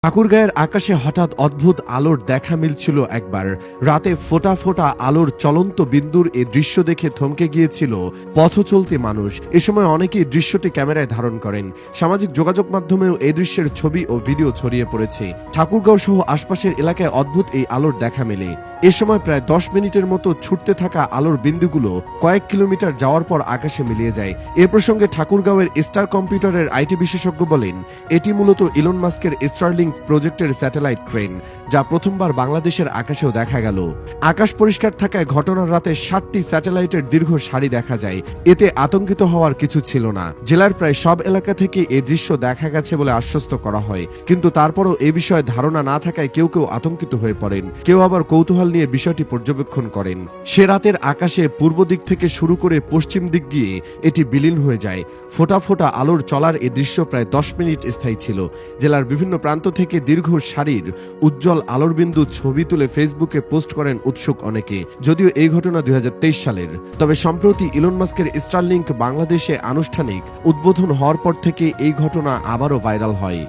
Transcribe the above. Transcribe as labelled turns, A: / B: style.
A: ঠাকুরগাঁয়ের আকাশে হঠাৎ অদ্ভুত আলোর দেখা মিলছিল একবার। রাতে ফোটা ফোটা আলোর চলন্ত বিন্দুর এই দৃশ্য দেখে থমকে গিয়েছিল পথ চলতি মানুষ। এ সময় অনেকেই দৃশ্যটি ক্যামেরায় ধারণ করেন। সামাজিক যোগাযোগ মাধ্যমেও এই দৃশ্যের ছবি ও ভিডিও ছড়িয়ে পড়েছে। ঠাকুরগাঁও সহ আশপাশের এলাকায় অদ্ভুত এই আলোর দেখা মেলে। এ সময় প্রায় 10 মিনিটের মতো ছুটতে থাকা আলোর বিন্দুগুলো কয়েক কিলোমিটার যাওয়ার পর আকাশে মিলিয়ে যায়। এ প্রসঙ্গে ঠাকুরগাঁওয়ের স্টার কম্পিউটারের আইটি বিশেষজ্ঞ বলেন, এটি মূলত ইলন মাস্কের স্টারলিংক প্রজেক্টের স্যাটেলাইট ট্রেন, যা প্রথমবার বাংলাদেশের আকাশেও দেখা গেল। আকাশ পরিষ্কার থাকায় ঘটনার রাতে 60টি স্যাটেলাইটের দীর্ঘ সারি দেখা যায়। এতে আতঙ্কিত হওয়ার কিছু ছিল না। জেলার প্রায় সব এলাকা থেকে এই দৃশ্য দেখা গেছে বলে আশ্বস্ত করা হয়, কিন্তু তারপরও এ বিষয়ে ধারণা না থাকায় কেউ কেউ আতঙ্কিত হয়ে পড়েন, কেউ আবার কৌতূহল নিয়ে বিষয়টি পর্যবেক্ষণ করেন। সে রাতের আকাশে পূর্ব দিক থেকে শুরু করে পশ্চিম দিক গিয়ে এটি বিলীন হয়ে যায়। ফোটা ফোটা আলোর চলার এ দৃশ্য প্রায় 10 মিনিট স্থায়ী ছিল। জেলার বিভিন্ন প্রান্ত থেকে দীর্ঘ সারির উজ্জ্বল আলোর বিন্দু ছবি তুলে ফেসবুকে পোস্ট করেন উৎসুক অনেকে। যদিও এই ঘটনা 2023 সালের, তবে সম্প্রতি ইলন মাস্কের স্টারলিংক বাংলাদেশে আনুষ্ঠানিক উদ্বোধন হওয়ার পর থেকে এই ঘটনা আবারও ভাইরাল হয়।